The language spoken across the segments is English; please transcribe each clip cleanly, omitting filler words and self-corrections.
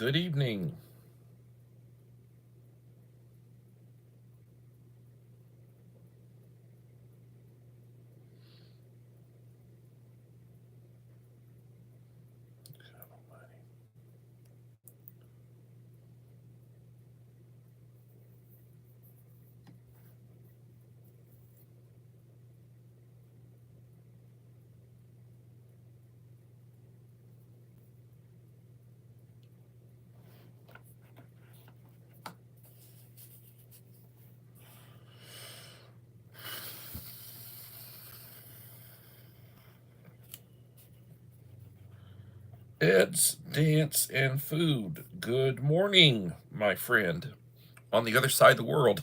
Good evening. Ed's Dance and Food. Good morning, my friend. On the other side of the world.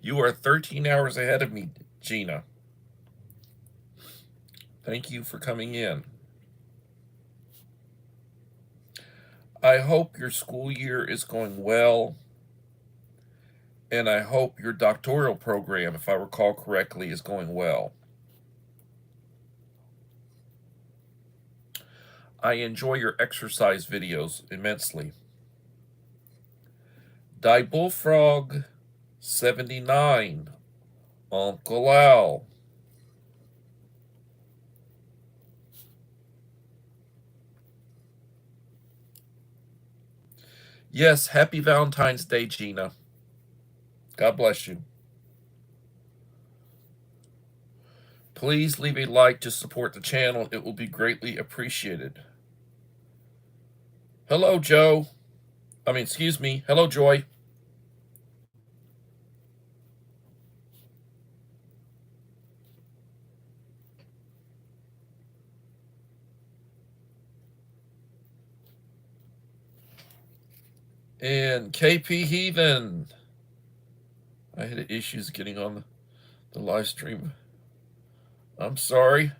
You are 13 hours ahead of me, Gina. Thank you for coming in. I hope your school year is going well, and I hope your doctoral program, if I recall correctly, is going well. I enjoy your exercise videos immensely. Die Bullfrog 79, Uncle Al. Yes, happy Valentine's Day, Gina. God bless you. Please leave a like to support the channel. It will be greatly appreciated. Hello, Joe. Excuse me. Hello, Joy. And KP Heathen. I had issues getting on the live stream. I'm sorry.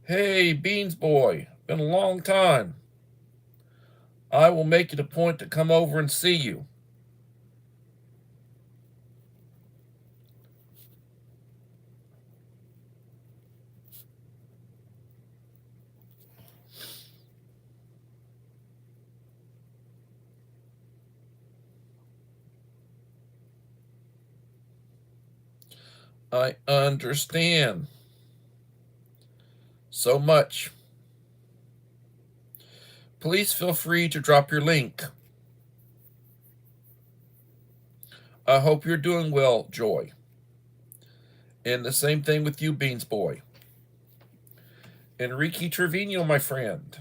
Hey, Beans Boy. Been a long time. I will make it a point to come over and see you. I understand so much. Please feel free to drop your link. I hope you're doing well, Joy. And the same thing with you, Beans Boy. Enrique Trevino, my friend.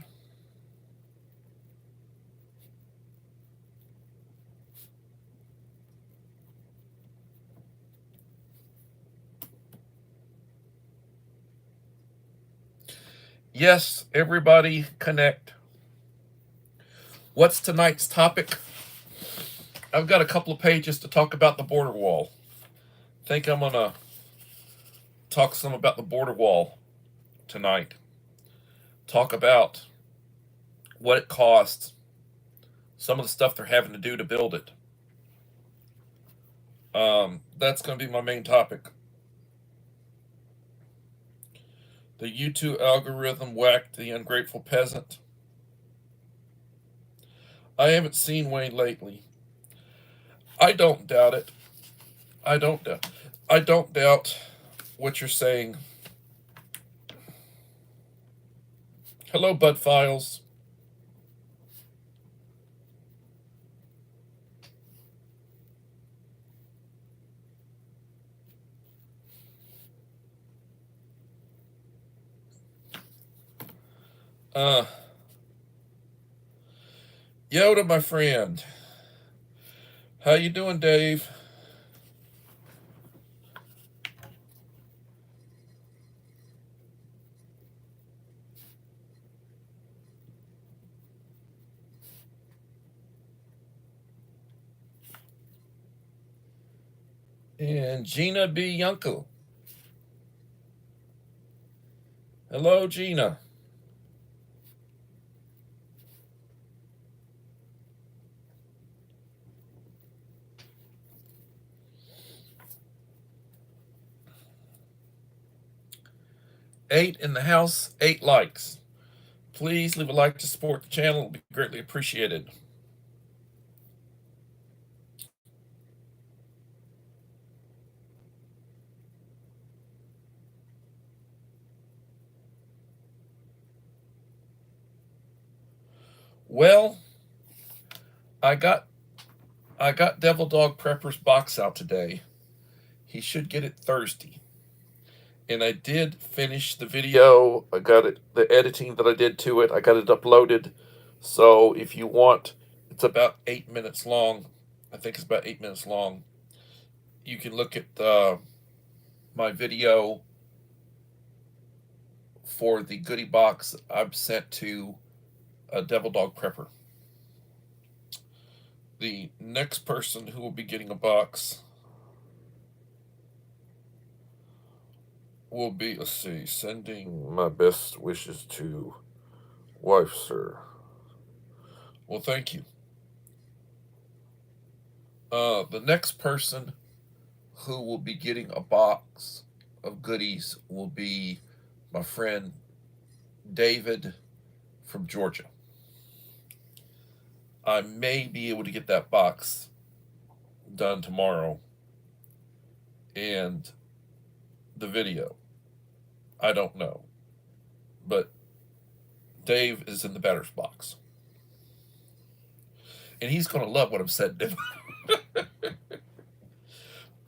Yes, everybody connect. What's tonight's topic? I've got a couple of pages to talk about the border wall. Think I'm going to talk some about the border wall tonight. Talk about what it costs, some of the stuff they're having to do to build it. That's going to be my main topic. The YouTube algorithm whacked the ungrateful peasant. I haven't seen Wayne lately. I don't doubt it. I don't doubt what you're saying. Hello, Bud Files. Yoda, my friend. How you doing, Dave? And Gina B. Yunkel. Hello, Gina. 8 in the house, 8 likes. Please leave a like to support the channel. It'll be greatly appreciated. Well, I got Devil Dog Prepper's box out today. He should get it Thursday. And I did finish the video. I got it, the editing that I did to it. I got it uploaded. So if you want, it's about 8 minutes long. I think it's about 8 minutes long. You can look at my video for the goodie box I've sent to a Devil Dog Prepper. The next person who will be getting a box will be, let's see, sending my best wishes to wife, sir. Well, thank you. The next person who will be getting a box of goodies will be my friend David from Georgia. I may be able to get that box done tomorrow. And the video, I don't know. But Dave is in the batter's box. And he's going to love what I'm saying to him.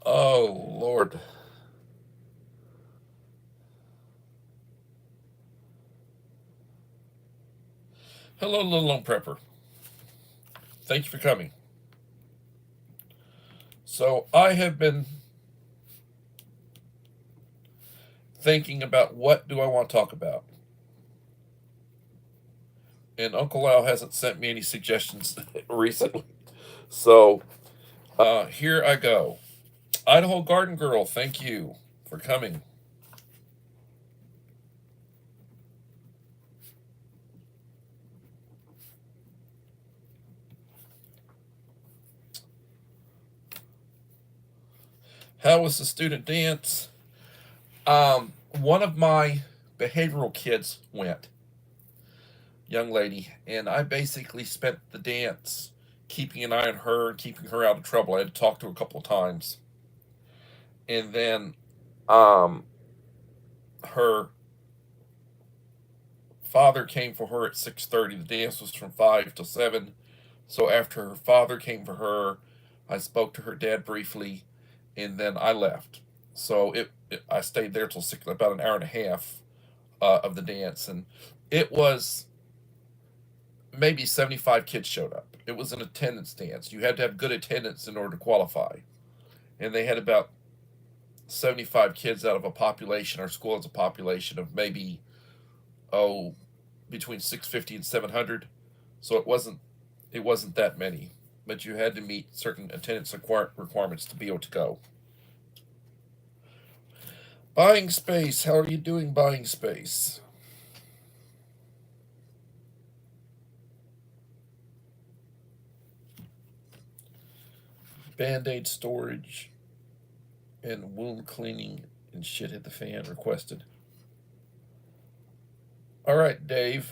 Oh, Lord. Hello, Little Lone Prepper. Thank you for coming. So I have been thinking about what do I want to talk about. And Uncle Al hasn't sent me any suggestions recently. So here I go. Idaho Garden Girl, thank you for coming. How was the student dance? One of my behavioral kids went, young lady, and I basically spent the dance keeping an eye on her and keeping her out of trouble. I had to talk to her a couple of times. And then her father came for her at 6:30. The dance was from 5 till 7. So after her father came for her, I spoke to her dad briefly, and then I left. So I stayed there till about an hour and a half of the dance, and it was maybe 75 kids showed up. It was an attendance dance. You had to have good attendance in order to qualify, and they had about 75 kids out of a population. Our school has a population of maybe between 650 and 700, so it wasn't that many, but you had to meet certain attendance requirements to be able to go. Buying space. How are you doing, buying space? Band-aid storage and wound cleaning and shit hit the fan requested. All right, Dave.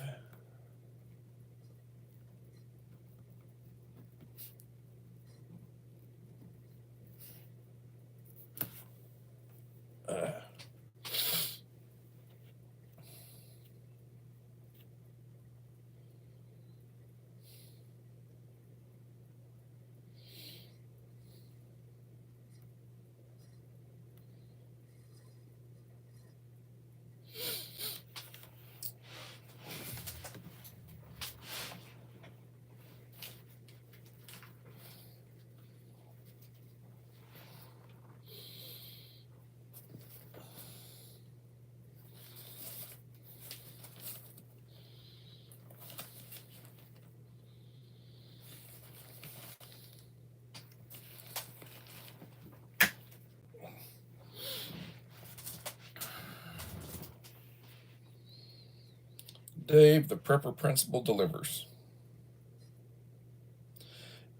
Dave, the prepper principal delivers.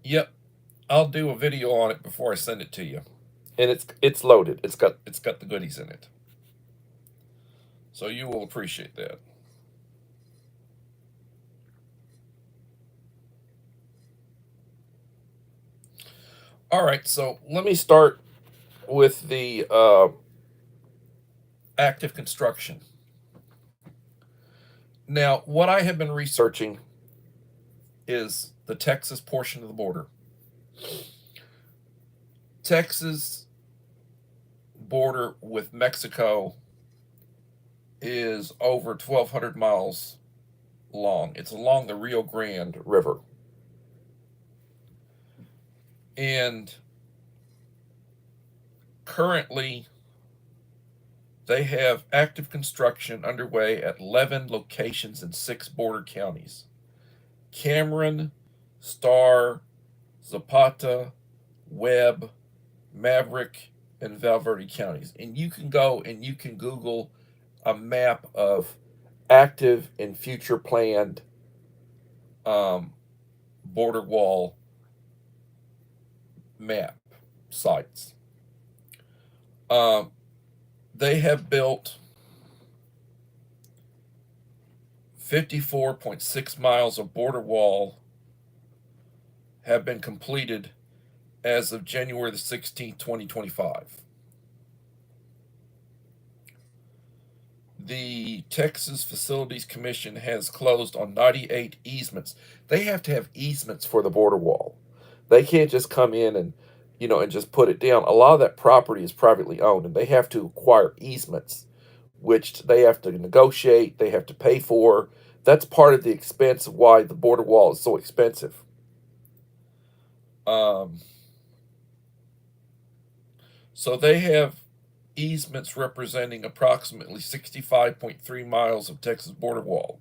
Yep, I'll do a video on it before I send it to you, and it's loaded. It's got the goodies in it. So you will appreciate that. All right, so let me start with the active construction. Now, what I have been researching is the Texas portion of the border. Texas border with Mexico is over 1,200 miles long. It's along the Rio Grande River. And currently, they have active construction underway at 11 locations in 6 border counties: Cameron, Starr, Zapata, Webb, Maverick, and Valverde counties. And you can go and you can Google a map of active and future planned border wall map sites. They have built 54.6 miles of border wall have been completed as of January the 16th, 2025. The Texas Facilities Commission has closed on 98 easements. They have to have easements for the border wall. They can't just come in and, and just put it down. A lot of that property is privately owned, and they have to acquire easements, which they have to negotiate, they have to pay for. That's part of the expense of why the border wall is so expensive. So they have easements representing approximately 65.3 miles of Texas border wall.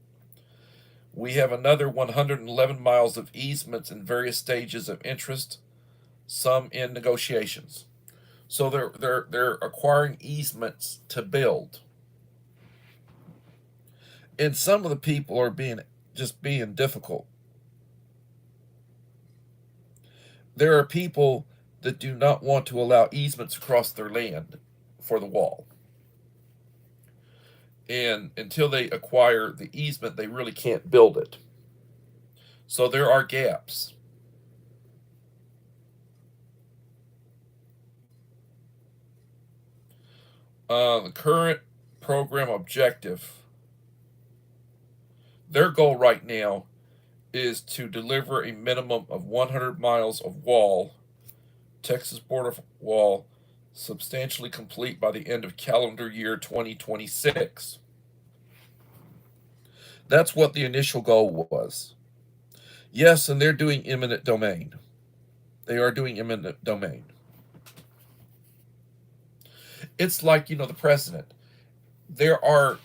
We have another 111 miles of easements in various stages of interest, some in negotiations. So they're acquiring easements to build. And some of the people are being difficult. There are people that do not want to allow easements across their land for the wall. And until they acquire the easement, they really can't build it. So there are gaps. The current program objective, their goal right now is to deliver a minimum of 100 miles of wall, Texas border wall, substantially complete by the end of calendar year 2026. That's what the initial goal was. Yes, and they're doing eminent domain. They are doing eminent domain. It's like, the president. There are,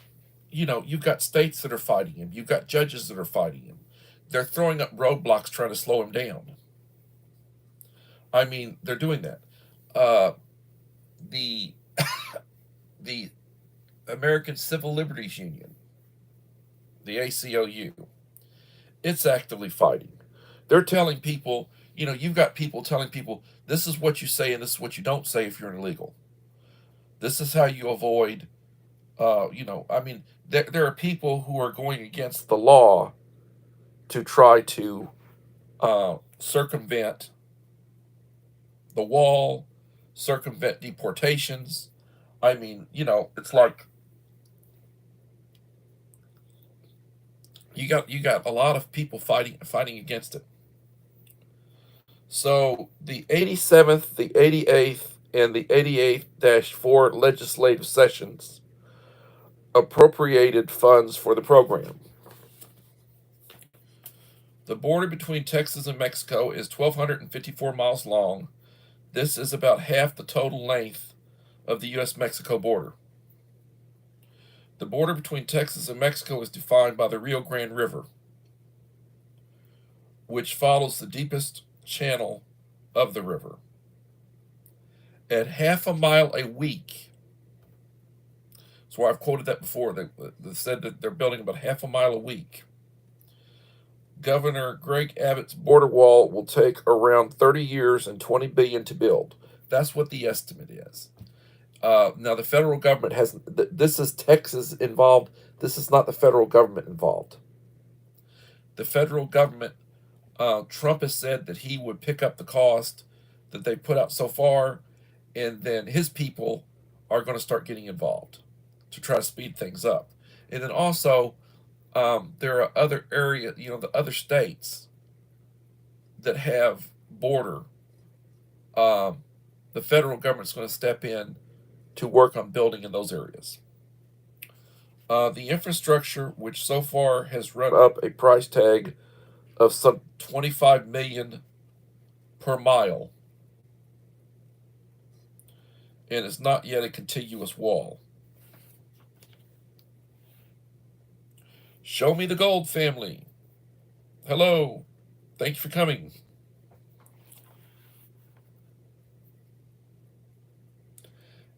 you've got states that are fighting him. You've got judges that are fighting him. They're throwing up roadblocks trying to slow him down. I mean, they're doing that. The the American Civil Liberties Union, the ACLU, it's actively fighting. They're telling people, you've got people telling people, this is what you say and this is what you don't say if you're illegal. This is how you avoid, there are people who are going against the law to try to circumvent the wall, circumvent deportations. It's like you got a lot of people fighting against it. So the 87th, the 88th, and the 88-4 legislative sessions appropriated funds for the program. The border between Texas and Mexico is 1,254 miles long. This is about half the total length of the U.S.-Mexico border. The border between Texas and Mexico is defined by the Rio Grande River, which follows the deepest channel of the river. At half a mile a week, that's why I've quoted that before, they said that they're building about half a mile a week. Governor Greg Abbott's border wall will take around 30 years and $20 billion to build. That's what the estimate is. Now the federal government has. This is Texas involved. This is not the federal government involved. The federal government, Trump has said that he would pick up the cost that they put out so far, and then his people are going to start getting involved to try to speed things up. And then also, there are other areas, the other states that have border. The federal government's going to step in to work on building in those areas. The infrastructure, which so far has run up a price tag of some $25 million per mile, and it's not yet a contiguous wall. Show me the gold, family. Hello. Thank you for coming.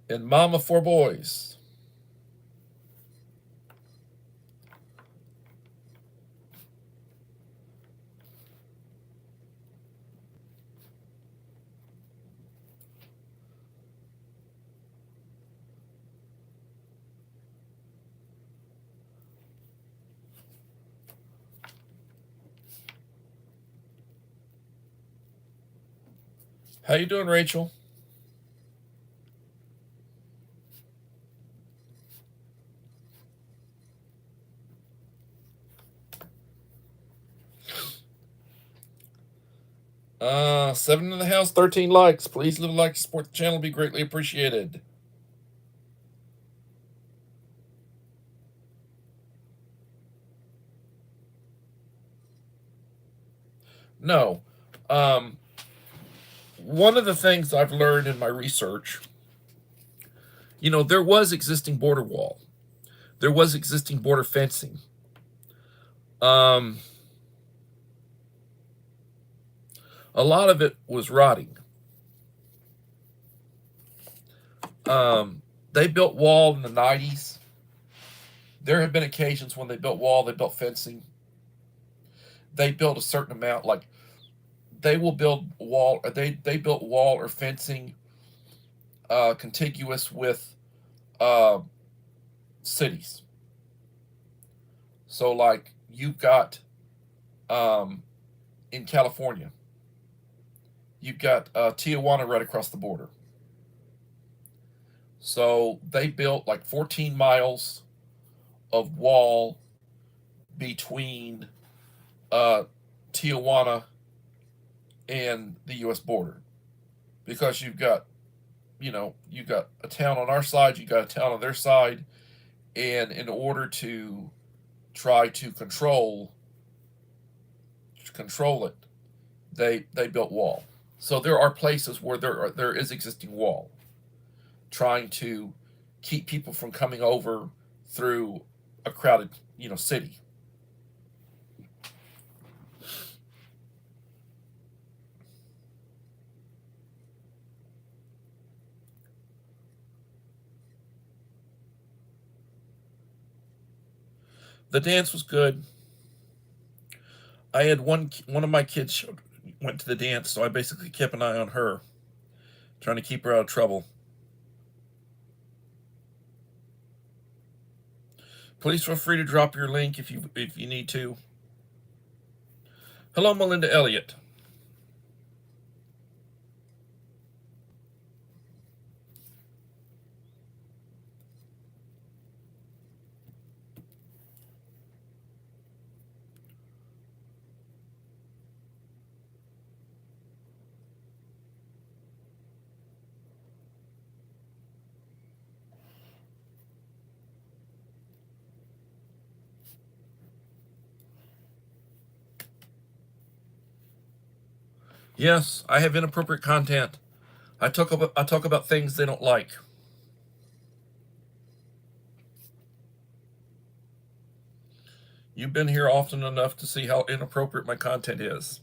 And Mama 4 boys. How you doing, Rachel? Seven in the house, 13 likes. Please leave a like to support the channel. Be greatly appreciated. No. One of the things I've learned in my research, there was existing border wall. There was existing border fencing. A lot of it was rotting. They built wall in the 90s. There have been occasions when they built wall, they built fencing. They built a certain amount, like they will build wall, they built wall or fencing contiguous with cities. So like you've got in California, you've got Tijuana right across the border. So they built like 14 miles of wall between Tijuana and the U.S. border, because you've got a town on our side, you've got a town on their side, and in order to try to control it, they built wall. So there are places where there is existing wall, trying to keep people from coming over through a crowded city. The dance was good. I had one of my kids went to the dance, so I basically kept an eye on her, trying to keep her out of trouble. Please feel free to drop your link if you need to. Hello, Melinda Elliott. Yes, I have inappropriate content. I talk about things they don't like. You've been here often enough to see how inappropriate my content is.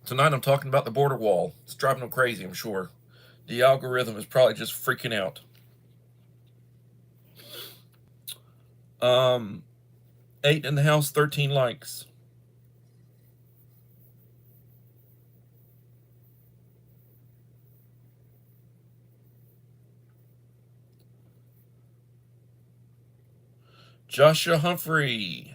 Tonight I'm talking about the border wall. It's driving them crazy, I'm sure. The algorithm is probably just freaking out. 8 in the house, 13 likes. Joshua Humphrey.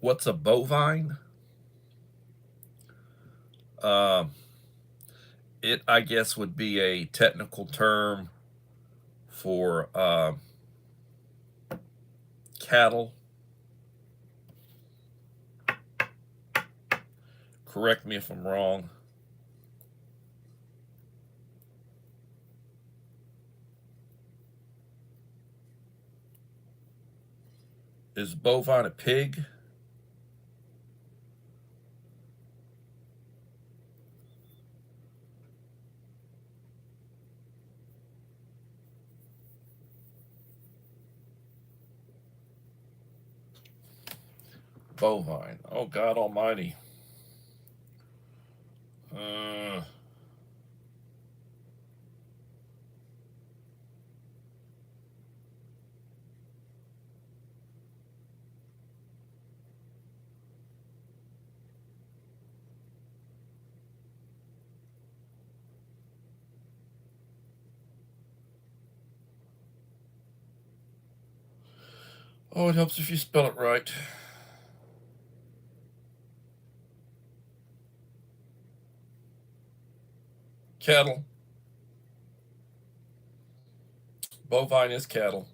What's a bovine? It, I guess, would be a technical term for cattle. Correct me if I'm wrong. Is bovine a pig? Bovine. Oh, God Almighty. Uh, oh, it helps if you spell it right. Cattle. Bovine is cattle.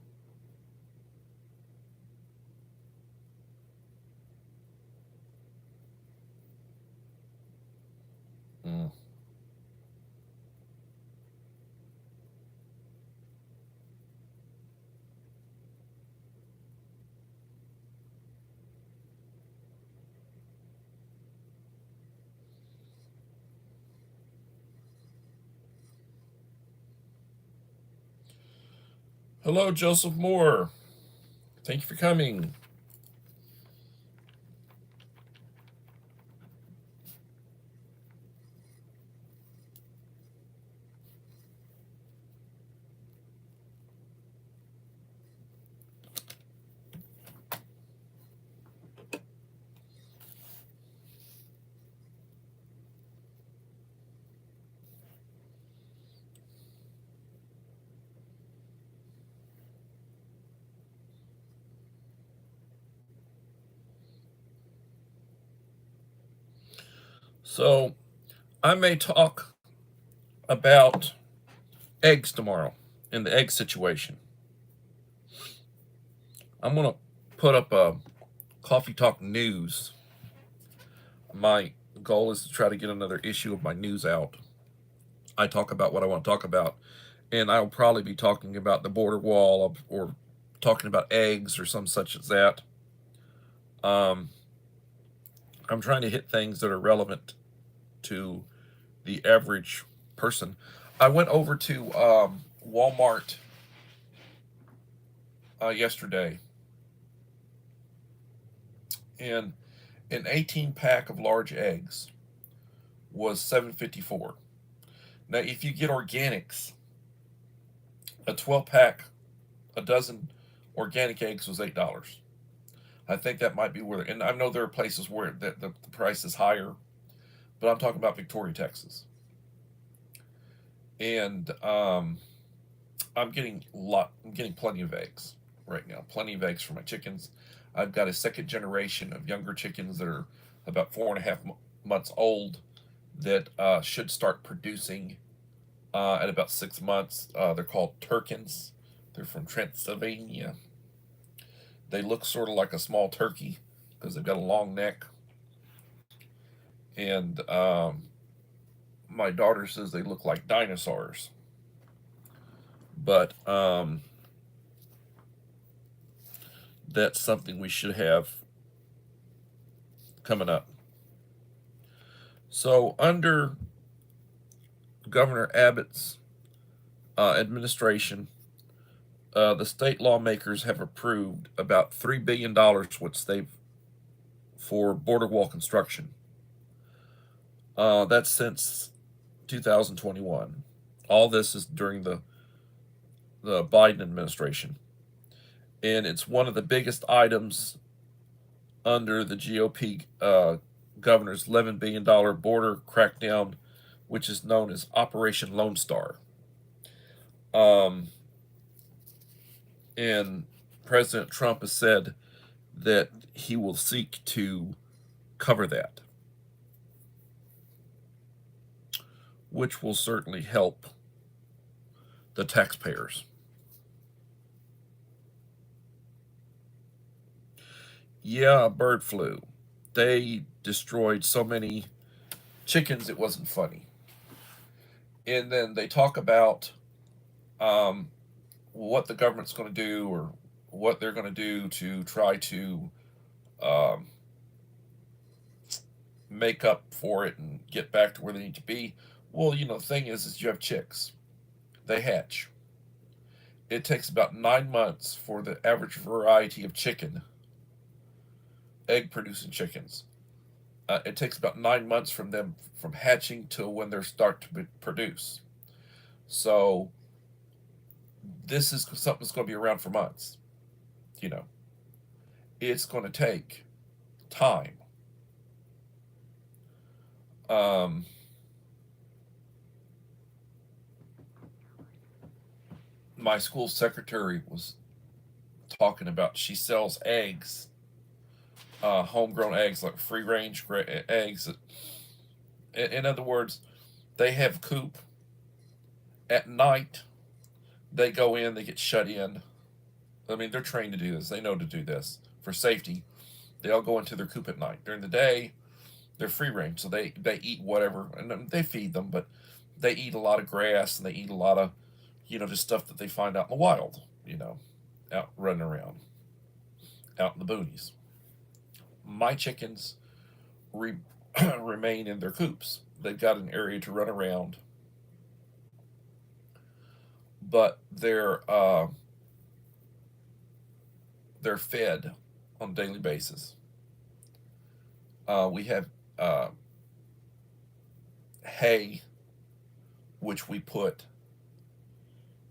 Mm. Hello, Joseph Moore. Thank you for coming. So, I may talk about eggs tomorrow in the egg situation. I'm going to put up a Coffee Talk News. My goal is to try to get another issue of my news out. I talk about what I want to talk about, and I'll probably be talking about the border wall or talking about eggs or some such as that. Um, I'm trying to hit things that are relevant to the average person. I went over to Walmart yesterday, and an 18 pack of large eggs was $7.54. Now, if you get organics, a 12 pack, a dozen organic eggs was $8. I think that might be where, and I know there are places where the price is higher, but I'm talking about Victoria, Texas, and I'm getting plenty of eggs right now, plenty of eggs for my chickens. I've got a second generation of younger chickens that are about 4.5 months old that should start producing at about 6 months. They're called Turkins. They're from Transylvania. They look sort of like a small turkey because they've got a long neck. And my daughter says they look like dinosaurs. But that's something we should have coming up. So, under Governor Abbott's administration, the state lawmakers have approved about $3 billion, which they've for border wall construction. That's since 2021. All this is during the Biden administration, and it's one of the biggest items under the GOP governor's $11 billion border crackdown, which is known as Operation Lone Star. And President Trump has said that he will seek to cover that, which will certainly help the taxpayers. Yeah, bird flu. They destroyed so many chickens it wasn't funny. And then they talk about what the government's going to do, or what they're going to do to try to um, make up for it and get back to where they need to be. Well, the thing is you have chicks. They hatch. It takes about 9 months for the average variety of chicken, egg producing chickens. It takes about 9 months from hatching till when they start to produce. So this is something that's going to be around for months. It's going to take time. My school secretary was talking about, she sells eggs, homegrown eggs, like free range eggs. In other words, they have coop. At night, they go in, they get shut in. I mean, they're trained to do this. They know to do this for safety. They all go into their coop at night. During the day, they're free range, so they eat whatever, and they feed them, but they eat a lot of grass, and they eat a lot of, just stuff that they find out in the wild, out running around, out in the boonies. My chickens remain in their coops. They've got an area to run around, but they're fed on a daily basis. We have hay, which we put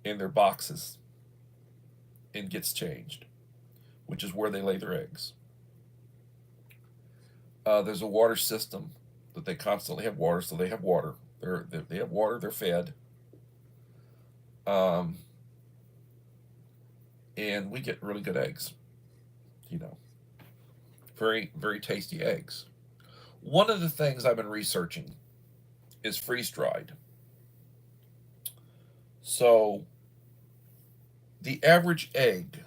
in their boxes and gets changed, which is where they lay their eggs. There's a water system that they constantly have water, so they have water. They have water. They're fed, and we get really good eggs. Very, very tasty eggs. One of the things I've been researching is freeze dried. So the average egg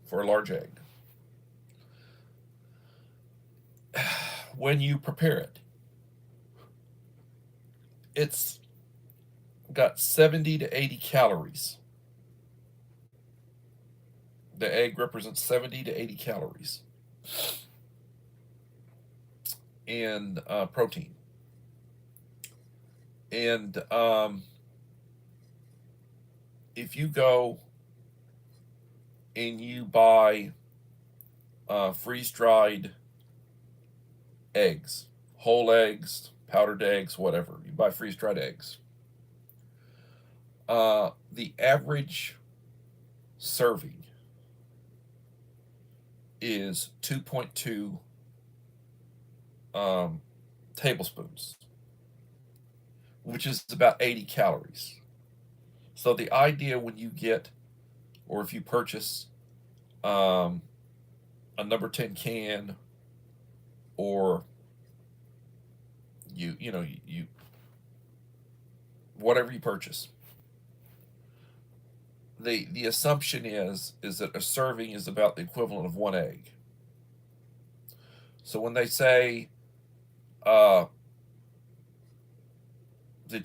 for a large egg, when you prepare it, it's got 70 to 80 calories. The egg represents 70 to 80 calories and protein. And if you go and you buy freeze-dried eggs, whole eggs, powdered eggs, whatever, you buy freeze-dried eggs, the average serving is 2.2 tablespoons, which is about 80 calories. So the idea when you get, or if you purchase a number 10 can, or you whatever you purchase, the assumption is that a serving is about the equivalent of one egg. So when they say that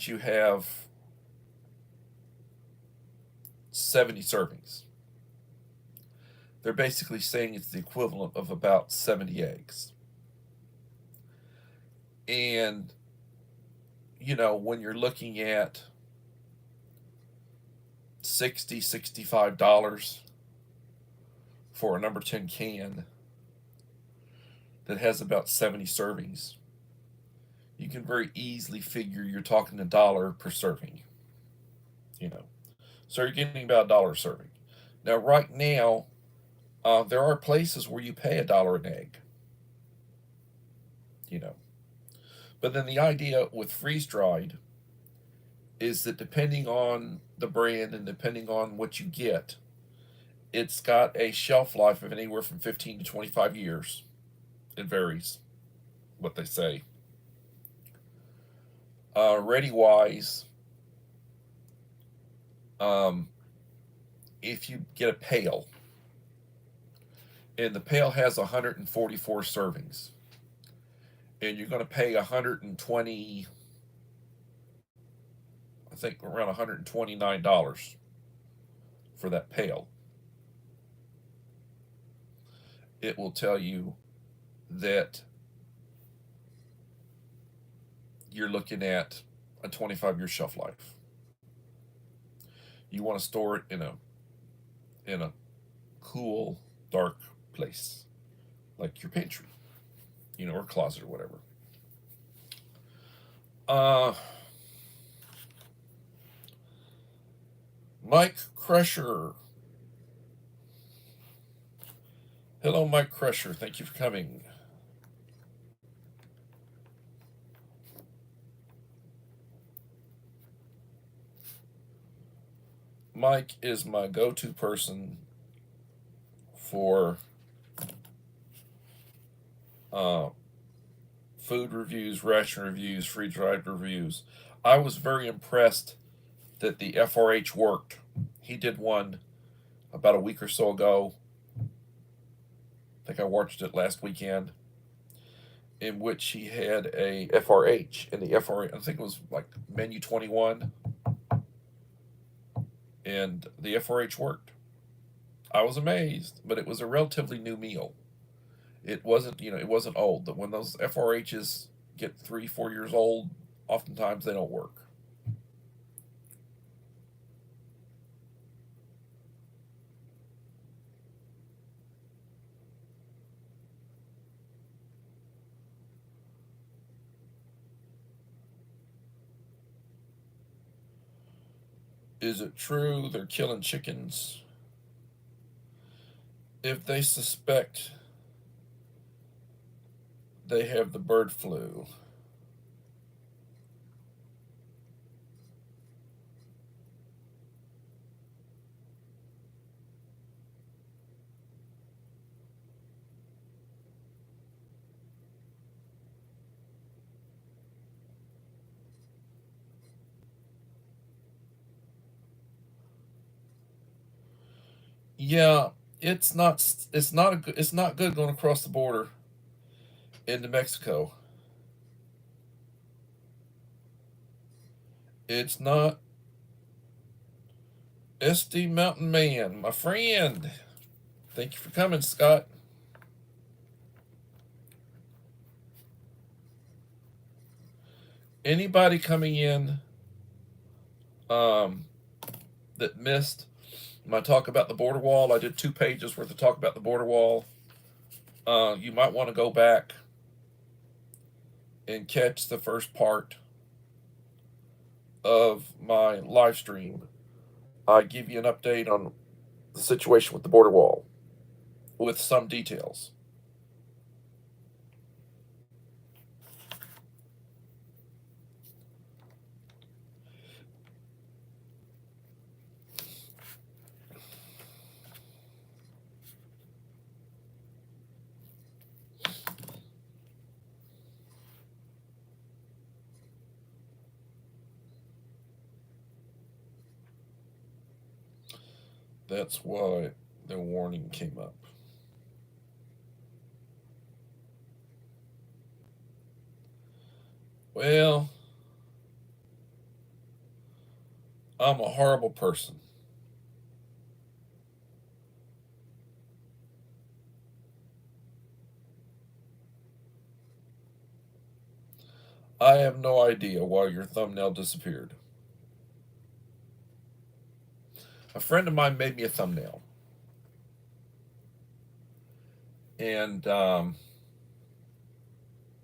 you have 70 servings, they're basically saying it's the equivalent of about 70 eggs. And when you're looking at $65 for a number 10 can that has about 70 servings. You can very easily figure you're talking $1 per serving. You know, so you're getting about $1 a serving. Now, right now, there are places where you pay $1 an egg. You know, but then the idea with freeze dried is that depending on the brand and depending on what you get, it's got a shelf life of anywhere from 15 to 25 years. It varies what they say. Ready wise, um, if you get a pail, and the pail has 144 servings, and you're going to pay 120, I think around $129 for that pail, it will tell you that you're looking at a 25-year shelf life. You want to store it in a cool, dark place, like your pantry, or closet or whatever. Mike Crusher. Hello, Mike Crusher. Thank you for coming. Mike is my go-to person for food reviews, ration reviews, freeze-dried reviews. I was very impressed that the FRH worked. He did one about a week or so ago. I think I watched it last weekend, in which he had a FRH, and the FRH, I think it was like menu 21, and the FRH worked. I was amazed, but it was a relatively new meal. It wasn't, it wasn't old. But when those FRHs get 3, 4 years old, oftentimes they don't work. Is it true they're killing chickens? If they suspect they have the bird flu, yeah, it's not good going across the border into Mexico. It's not. SD Mountain Man, my friend. Thank you for coming, Scott. Anybody coming in um, that missed my talk about the border wall? I did 2 pages worth of talk about the border wall. You might want to go back and catch the first part of my live stream. I give you an update on the situation with the border wall with some details. That's why the warning came up. Well, I'm a horrible person. I have no idea why your thumbnail disappeared. A friend of mine made me a thumbnail, and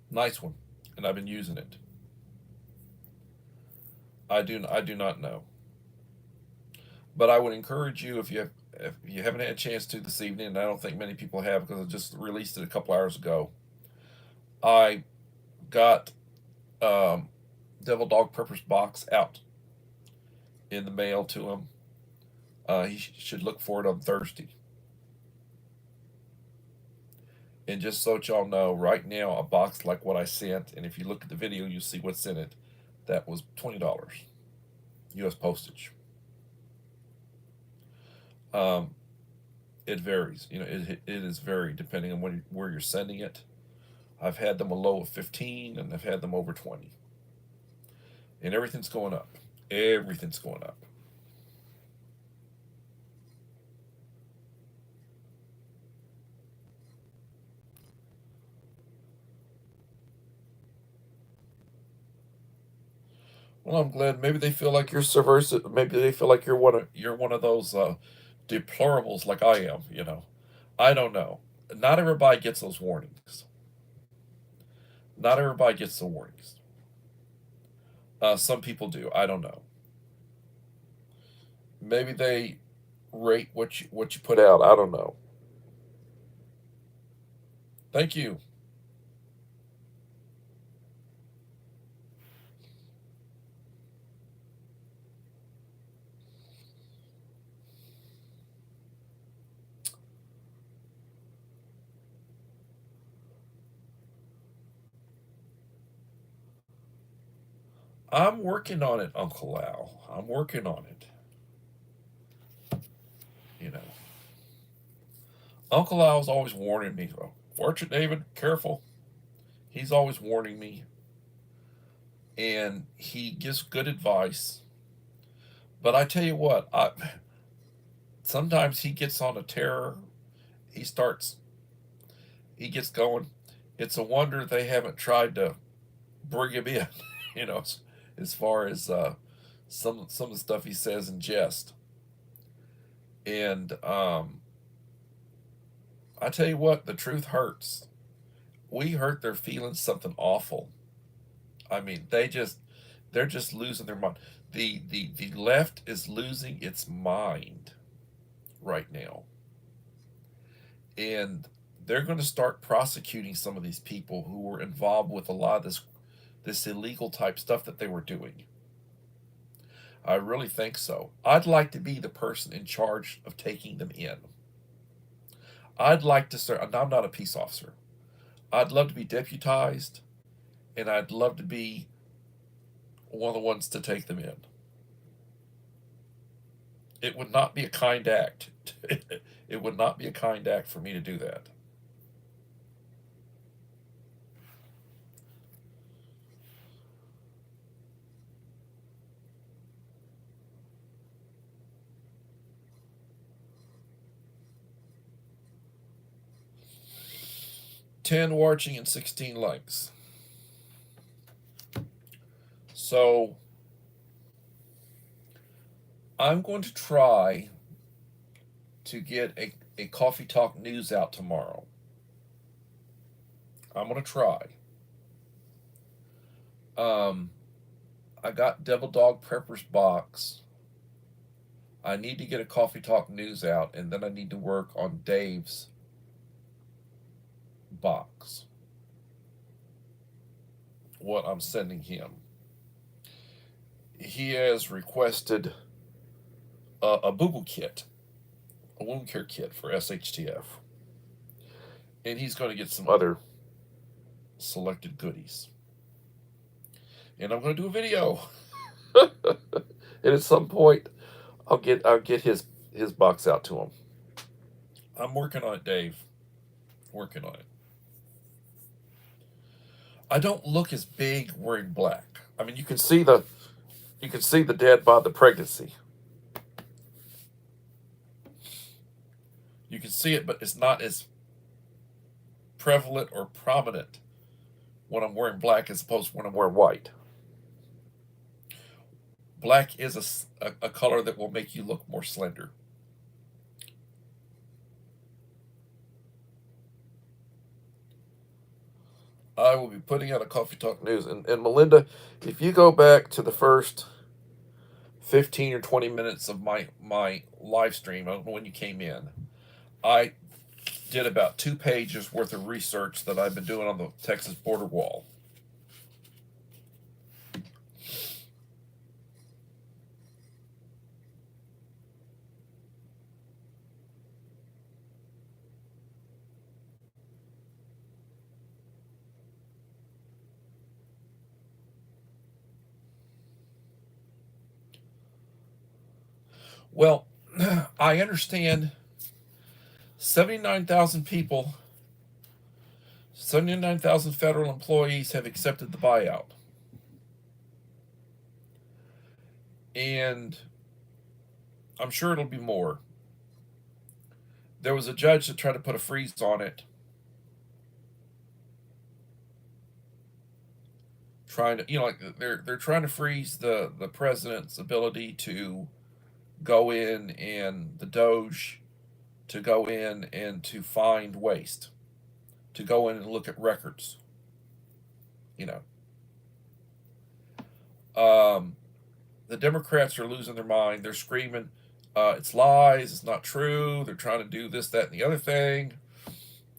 nice one, and I've been using it. I do not know, but I would encourage you, if you haven't had a chance to this evening, and I don't think many people have because I just released it a couple hours ago. I got Devil Dog Purpose box out in the mail to him. He should look for it on Thursday. And just so y'all know, right now, a box like what I sent, and if you look at the video, you'll see what's in it. That was $20, U.S. postage. Um, it varies. It is varied depending on where you're sending it. I've had them a low of 15, and I've had them over 20. And everything's going up. Everything's going up. Well, I'm glad. Maybe they feel like you're subversive. Maybe they feel like you're one of those deplorables like I am. I don't know. Not everybody gets those warnings. Not everybody gets the warnings. Some people do. I don't know. Maybe they rate what you put out. I don't know. Thank you. I'm working on it, Uncle Al. I'm working on it. You know, Uncle Al's always warning me. Watch it, David. Careful. He's always warning me, and he gives good advice. But I tell you what, sometimes he gets on a terror. He starts. He gets going. It's a wonder they haven't tried to bring him in. You know, as far as some of the stuff he says in jest. And I tell you what, the truth hurts. We hurt their feelings something awful. I mean, they're just losing their mind. The left is losing its mind right now, and they're going to start prosecuting some of these people who were involved with a lot of this illegal type stuff that they were doing. I really think so. I'd like to be the person in charge of taking them in. I'd like to serve. I'm not a peace officer. I'd love to be deputized, and I'd love to be one of the ones to take them in. It would not be a kind act. It would not be a kind act for me to do that. Ten watching and 16 likes. So I'm going to try to get a Coffee Talk news out tomorrow. I'm going to try. I got Devil Dog Prepper's box. I need to get a Coffee Talk news out, and then I need to work on Dave's box. What I'm sending him. He has requested a boo-boo kit, a wound care kit for SHTF. And he's going to get some other selected goodies. And I'm going to do a video. And at some point, I'll get his box out to him. I'm working on it, Dave. Working on it. I don't look as big wearing black. I mean, you can see the dad bod, the pregnancy. You can see it, but it's not as prevalent or prominent when I'm wearing black as opposed to when I'm wearing white. black is a color that will make you look more slender. I will be putting out a Coffee Talk News. And Melinda, if you go back to the first 15 or 20 minutes of my live stream, I don't know when you came in, I did about 2 pages worth of research that I've been doing on the Texas border wall. Well, I understand 79,000 people, 79,000 federal employees have accepted the buyout. And I'm sure it'll be more. There was a judge that tried to put a freeze on it, trying to, like they're trying to freeze the president's ability to go in and the Doge to go in and to find waste, to go in and look at records. You know, the Democrats are losing their mind. They're screaming, "It's lies. It's not true." They're trying to do this, that, and the other thing,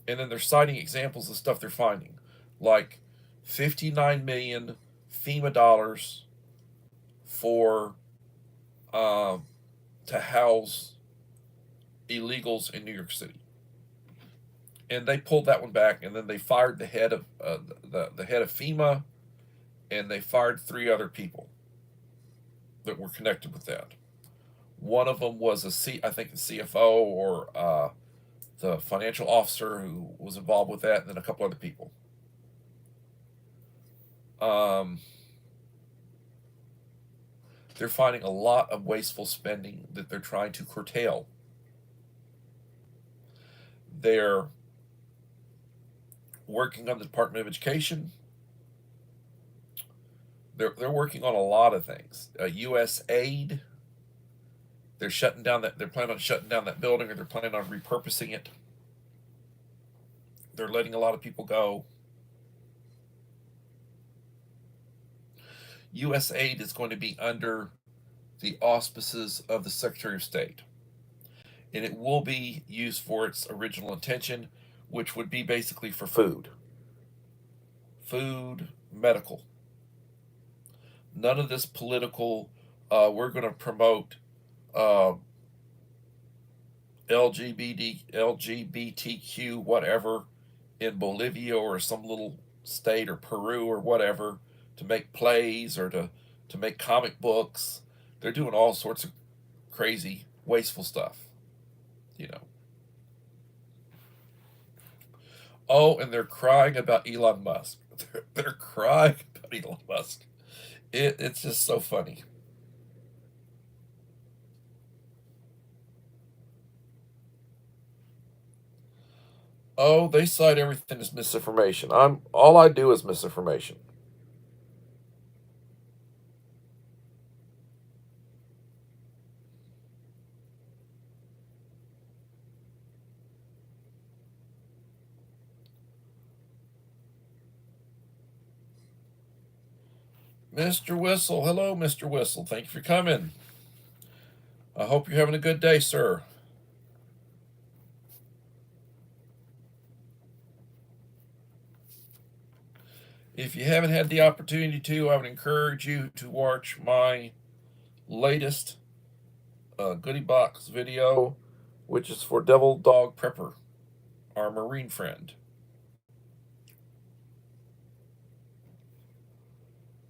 and then they're citing examples of stuff they're finding, like 59 million FEMA dollars for to house illegals in New York City, and they pulled that one back, and then they fired the head of the head of FEMA, and they fired 3 other people that were connected with that. One of them was I think the CFO or the financial officer who was involved with that, and then a couple other people. They're finding a lot of wasteful spending that they're trying to curtail. They're working on the Department of Education. They're working on a lot of things. U.S. aid. They're shutting down that. They're planning on shutting down that building, or they're planning on repurposing it. They're letting a lot of people go. U.S. aid is going to be under the auspices of the Secretary of State, and it will be used for its original intention, which would be basically for food, medical. None of this political. We're going to promote LGBTQ whatever in Bolivia or some little state or Peru or whatever to make plays or to make comic books. They're doing all sorts of crazy, wasteful stuff, you know. Oh, and they're crying about Elon Musk. They're crying about Elon Musk. It's just so funny. Oh, they cite everything as misinformation. All I do is misinformation. Mr. Whistle, hello, Mr. Whistle. Thank you for coming. I hope you're having a good day, sir. If you haven't had the opportunity to, I would encourage you to watch my latest goodie box video, which is for Devil Dog Prepper, our Marine friend.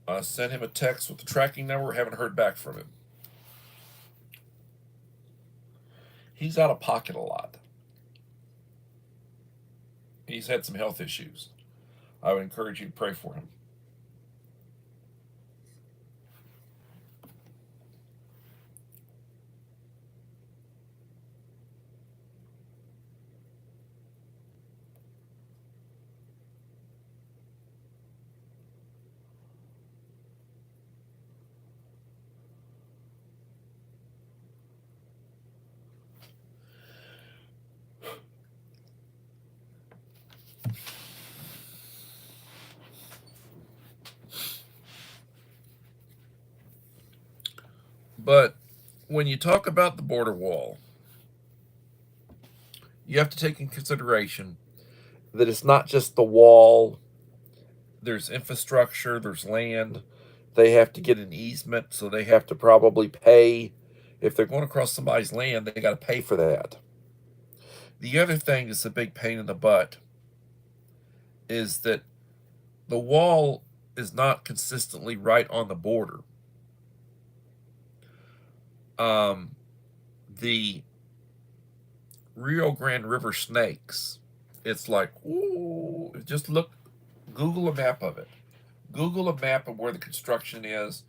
I sent him a text with the tracking number. Haven't heard back from him. He's out of pocket a lot. He's had some health issues. I would encourage you to pray for him. But when you talk about the border wall, you have to take in consideration that it's not just the wall. There's infrastructure, there's land. They have to get an easement, so they have to probably pay. If they're going across somebody's land, they got to pay for that. The other thing that's a big pain in the butt is that the wall is not consistently right on the border. The Rio Grande River snakes, it's like, ooh, just look, Google a map of it. Google a map of where the construction is.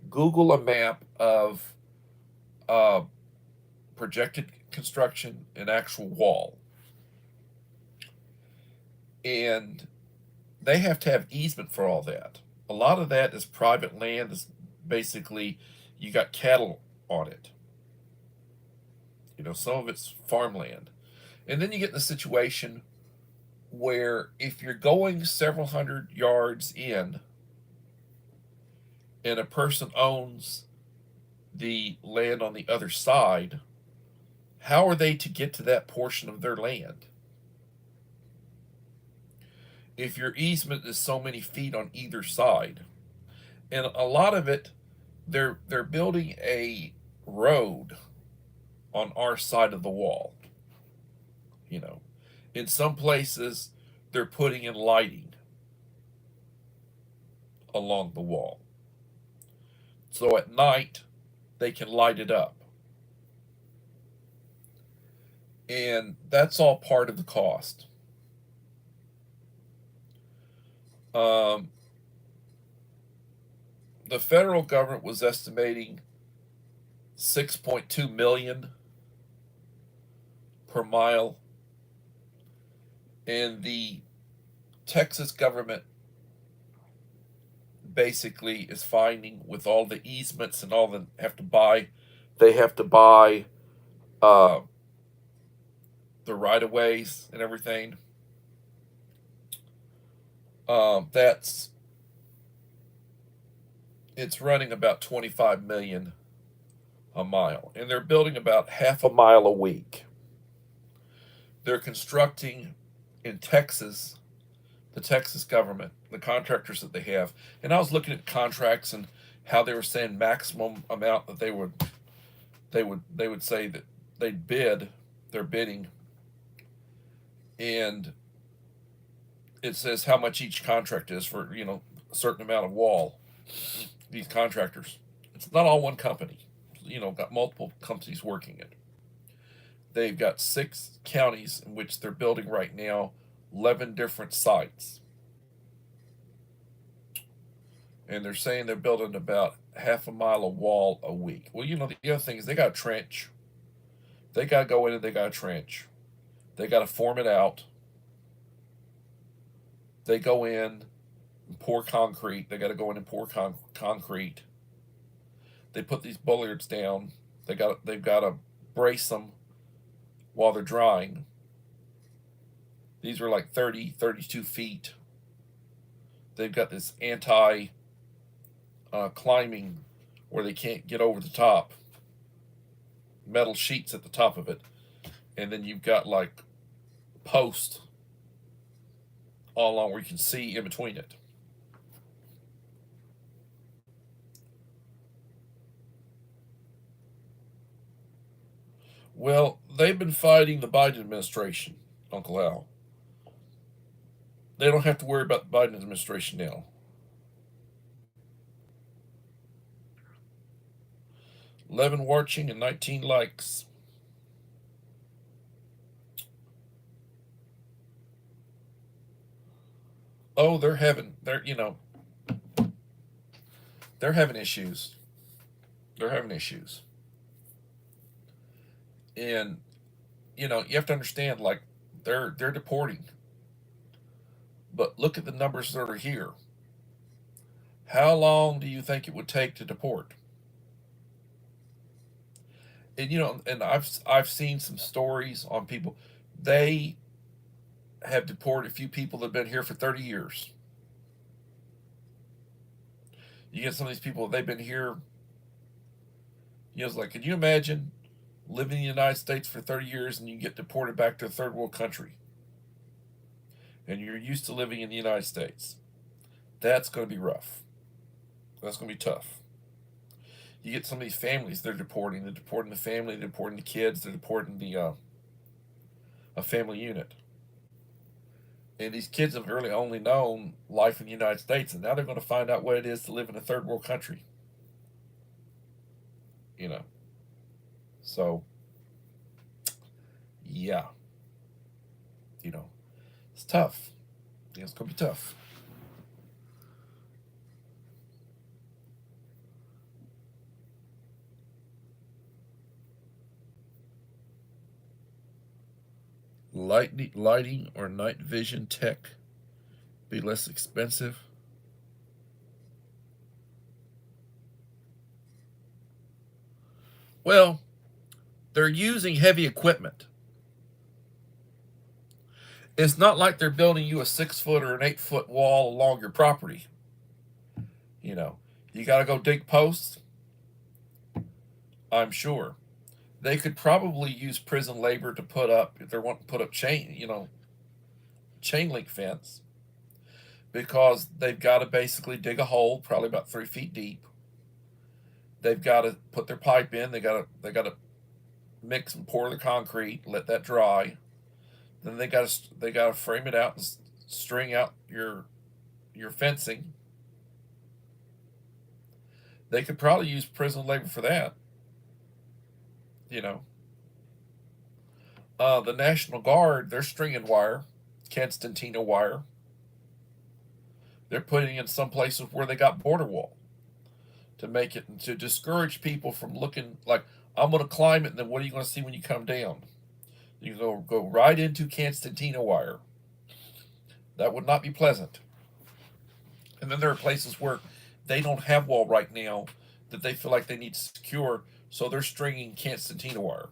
Google a map of uh, projected construction and actual wall. And they have to have easement for all that. A lot of that is private land. Is basically you got cattle on it. Some of it's farmland. And then you get in a situation where if you're going several hundred yards in and a person owns the land on the other side, how are they to get to that portion of their land? If your easement is so many feet on either side, and a lot of it, they're building a road on our side of the wall. In some places, they're putting in lighting along the wall. So at night, they can light it up. And that's all part of the cost. The federal government was estimating 6.2 million per mile, and the Texas government basically is finding, with all the easements and all that they have to buy the right of ways and everything. It's running about 25 million a mile, and they're building about half a mile a week. They're constructing in Texas, the Texas government, the contractors that they have. And I was looking at contracts and how they were saying maximum amount that they would say that they'd bid. They're bidding, and it says how much each contract is for a certain amount of wall. These contractors, it's not all one company. Got multiple companies working it. They've got 6 counties in which they're building right now, 11 different sites. And they're saying they're building about half a mile of wall a week. Well, the other thing is they got a trench. They got to go in and they got a trench. They got to form it out. They go in and pour concrete. They got to go in and pour concrete. They put these bollards down. They've got to brace them while they're drying. These are like 30, 32 feet. They've got this climbing where they can't get over the top. Metal sheets at the top of it. And then you've got like posts all along where you can see in between it. Well, they've been fighting the Biden administration, Uncle Al. They don't have to worry about the Biden administration now. 11 watching and 19 likes. Oh, they're having issues. They're having issues. And you have to understand, like, they're deporting. But look at the numbers that are here. How long do you think it would take to deport? And I've seen some stories on people. They have deported a few people that have been here for 30 years. You get some of these people, they've been here It's like, can you imagine living in the United States for 30 years and you get deported back to a third world country and you're used to living in the United States? That's going to be rough. That's going to be tough. You get some of these families they're deporting. They're deporting the family, they're deporting the kids, they're deporting the a family unit. And these kids have really only known life in the United States, and now they're going to find out what it is to live in a third world country. You know, so yeah, you know, it's tough. Yeah, it's going to be tough. Lighting or night vision tech be less expensive. Well, they're using heavy equipment. It's not like they're building you a 6 foot or an 8 foot wall along your property. You know, you got to go dig posts. I'm sure they could probably use prison labor to put up if they want to put up chain link fence, because they've got to basically dig a hole probably about 3 feet deep. They've got to put their pipe in. They got to mix and pour the concrete, let that dry. Then they got to frame it out and string out your fencing. They could probably use prison labor for that. You know, the National Guard, they're stringing wire, Constantina wire. They're putting it in some places where they got border wall to make it, to discourage people from looking like, I'm going to climb it, and then what are you going to see when you come down? You go right into Constantina wire. That would not be pleasant. And then there are places where they don't have wall right now that they feel like they need to secure, so they're stringing Constantina wire,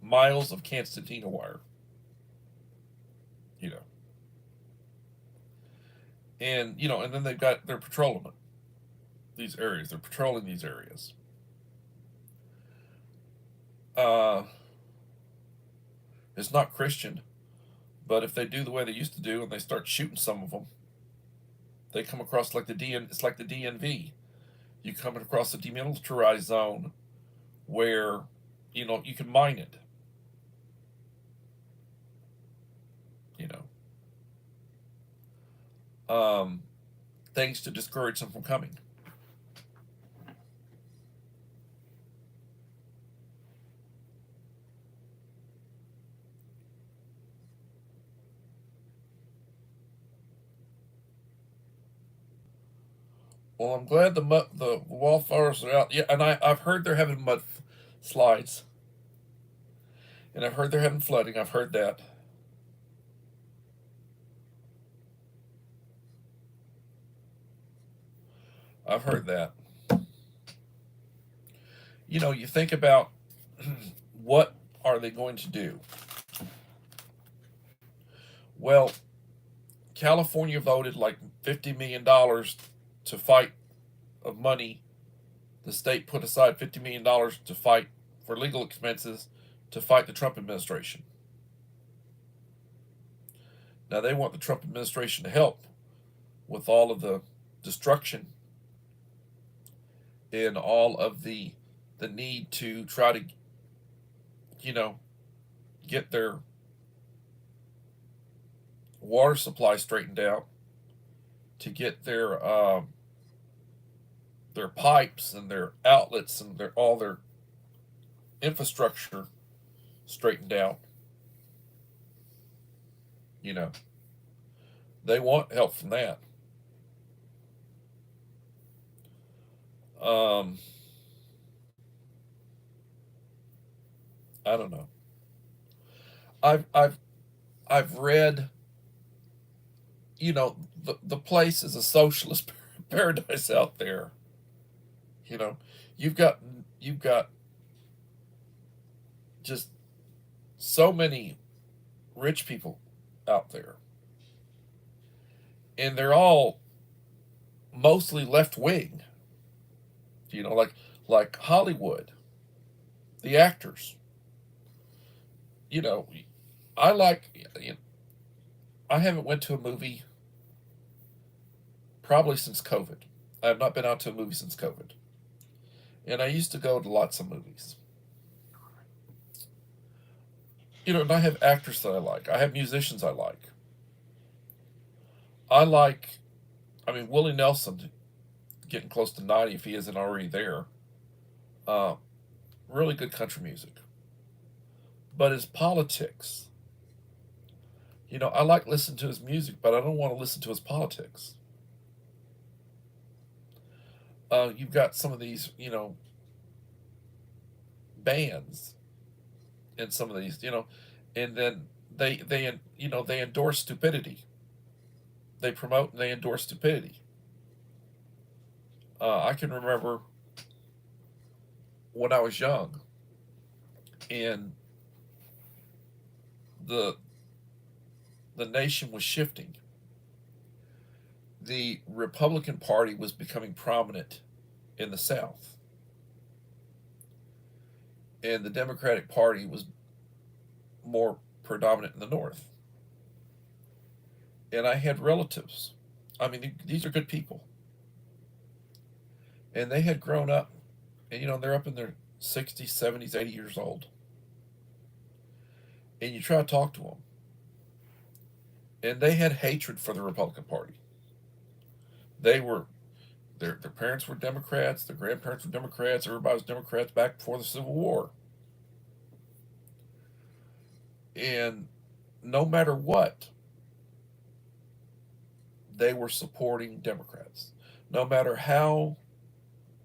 miles of Constantina wire. You know, and then they're patrolling these areas. They're patrolling these areas. Uh, it's not Christian, but if they do the way they used to do and they start shooting some of them, they come across like the DN. It's like the DNV. You come across a demilitarized zone where you can mine it. You know, things to discourage them from coming. Well, I'm glad the wildfires are out. Yeah, and I've heard they're having slides, and I've heard they're having flooding. I've heard that. I've heard that. You think about what are they going to do? Well, California voted like $50 million to fight of money. The state put aside $50 million to fight for legal expenses to fight the Trump administration. Now they want the Trump administration to help with all of the destruction and all of the need to try to you know get their water supply straightened out, to get their pipes and their outlets and all their infrastructure straightened out. You know, they want help from that. Um, I don't know. I've I've I've read. The place is a socialist paradise out there. You know, you've got you've got just so many rich people out there, and they're all mostly left wing. Like Hollywood. the actors. You know, I like. I haven't went to a movie probably since COVID. I have not been out to a movie since COVID, and I used to go to lots of movies. And I have actors that I like. I have musicians I like. I like. I mean, Willie Nelson, getting close to 90 if he isn't already there. Uh, really good country music. But his politics, I like listening to his music, but I don't want to listen to his politics. You've got some of these, bands and some of these, and then they endorse stupidity. They promote and they endorse stupidity. I can remember when I was young, and the the nation was shifting. The Republican Party was becoming prominent in the South, and the Democratic Party was more predominant in the North. And I had relatives. I mean, these are good people, and they had grown up, and they're up in their 60s, 70s, 80 years old. And you try to talk to them, and they had hatred for the Republican Party. They were their parents were Democrats, their grandparents were Democrats, everybody was Democrats back before the Civil War. And no matter what, they were supporting Democrats. No matter how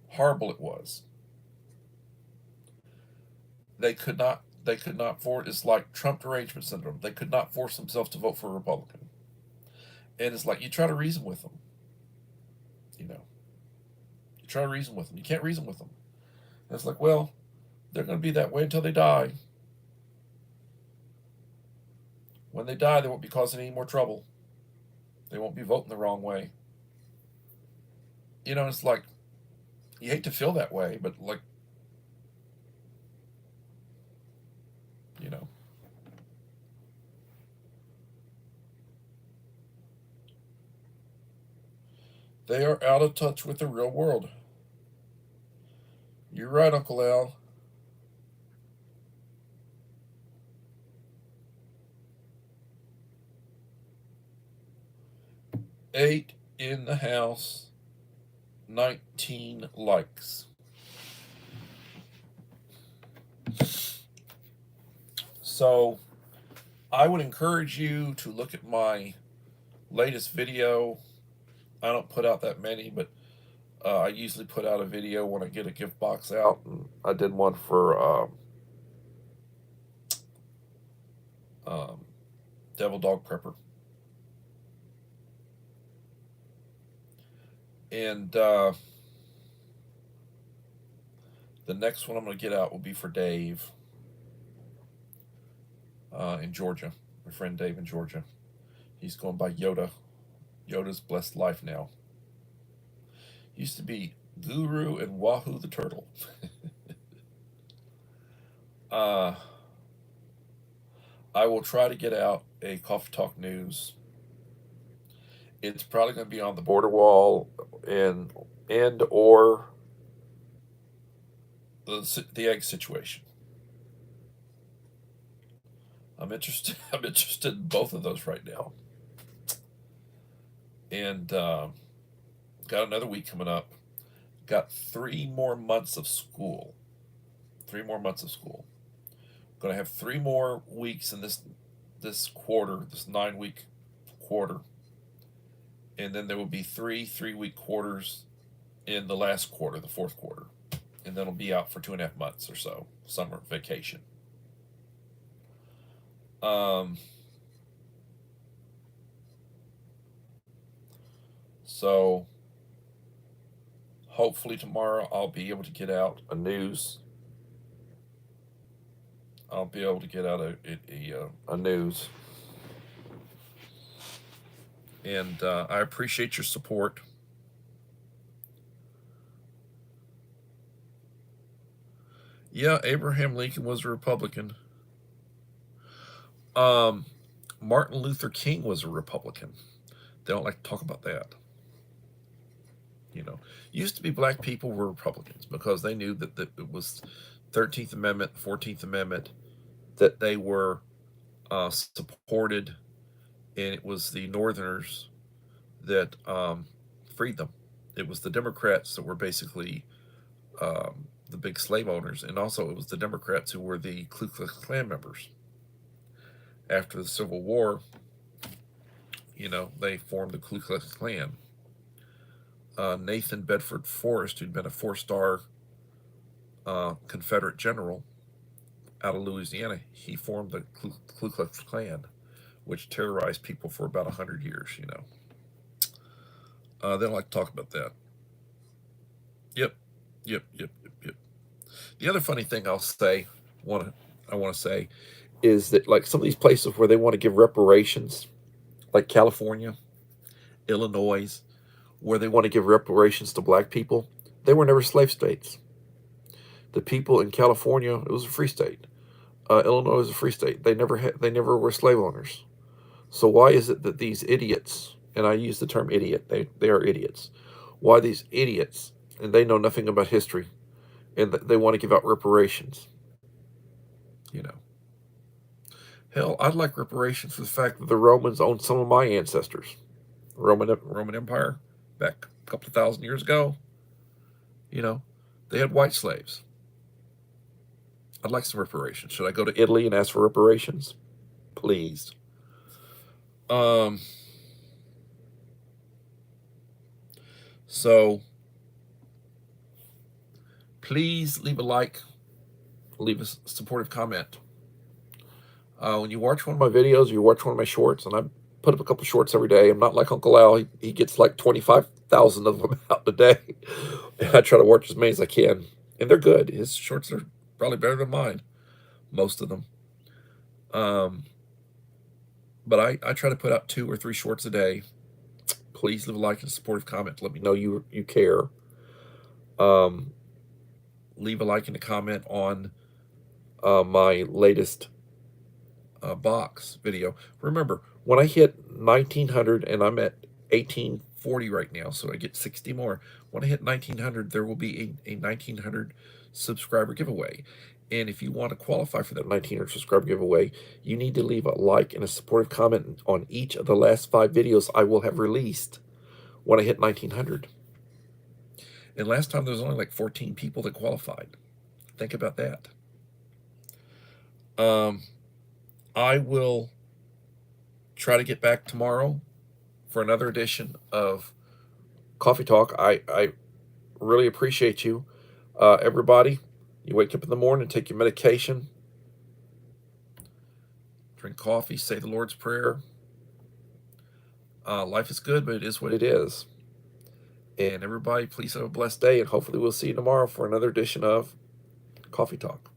horrible it was. They could not force. It's like Trump derangement syndrome. They could not force themselves to vote for a Republican. And it's like you try to reason with them. You know, you try to reason with them. You can't reason with them. And it's like, well, they're going to be that way until they die. When they die, they won't be causing any more trouble. They won't be voting the wrong way. It's like you hate to feel that way, but like, you know, they are out of touch with the real world. You're right, Uncle Al. Eight in the house, 19 likes. So I would encourage you to look at my latest video. I don't put out that many, but I usually put out a video when I get a gift box out. And I did one for Devil Dog Prepper. And the next one I'm going to get out will be for Dave in Georgia. My friend Dave in Georgia. He's going by Yoda. Yoda's Blessed Life now. Used to be Guru and Wahoo the Turtle. I will try to get out a Coffee Talk News. It's probably going to be on the border wall and or the egg situation. I'm interested. I'm interested in both of those right now. And got another week coming up. Got 3 more months of school. 3 more months of school. Going to have 3 more weeks in this quarter, this 9-week quarter, and then there will be 3-week quarters in the last quarter, the 4th quarter, and then it'll be out for 2.5 months or so, summer vacation. So hopefully tomorrow I'll be able to get out a news. I'll be able to get out a news. And I appreciate your support. Yeah, Abraham Lincoln was a Republican. Martin Luther King was a Republican. They don't like to talk about that. You know, used to be black people were Republicans because they knew that it was 13th Amendment, 14th Amendment, that they were supported, and it was the Northerners that freed them. It was the Democrats that were basically the big slave owners, and also it was the Democrats who were the Ku Klux Klan members. After the Civil War, they formed the Ku Klux Klan. Nathan Bedford Forrest, who'd been a four-star Confederate general out of Louisiana, he formed the Ku Klux Klan, which terrorized people for about 100 years. They don't like to talk about that. Yep, yep, yep, yep, yep. The other funny thing I want to say, is that like some of these places where they want to give reparations, like California, Illinois, where they want to give reparations to black people, they were never slave states. The people in California, it was a free state. Illinois was a free state. They never were slave owners. So why is it that these idiots, and I use the term idiot, they are idiots. Why these idiots, and they know nothing about history, and they want to give out reparations? You know, hell, I'd like reparations for the fact that the Romans owned some of my ancestors. Roman Empire, back a couple of thousand years ago. They had white slaves. I'd like some reparations. Should I go to Italy and ask for reparations? Please. So please leave a like, leave a supportive comment. When you watch one of my videos, or you watch one of my shorts, and I put up a couple shorts every day. I'm not like Uncle Al. He gets like 25,000 of them out a day. And I try to watch as many as I can. And they're good. His shorts are probably better than mine, most of them. But I try to put out 2 or 3 shorts a day. Please leave a like and a supportive comment to let me know you care. Leave a like and a comment on my latest box video. Remember, when I hit 1900, and I'm at 1840 right now, so I get 60 more. When I hit 1900, there will be a 1900 subscriber giveaway. And if you want to qualify for that 1900 subscriber giveaway, you need to leave a like and a supportive comment on each of the last 5 videos I will have released when I hit 1900. And last time there was only like 14 people that qualified. Think about that. I will try to get back tomorrow for another edition of Coffee Talk. I really appreciate you. Everybody, you wake up in the morning, take your medication, drink coffee, say the Lord's Prayer. Life is good, but it is what it is. And everybody, please have a blessed day, and hopefully we'll see you tomorrow for another edition of Coffee Talk.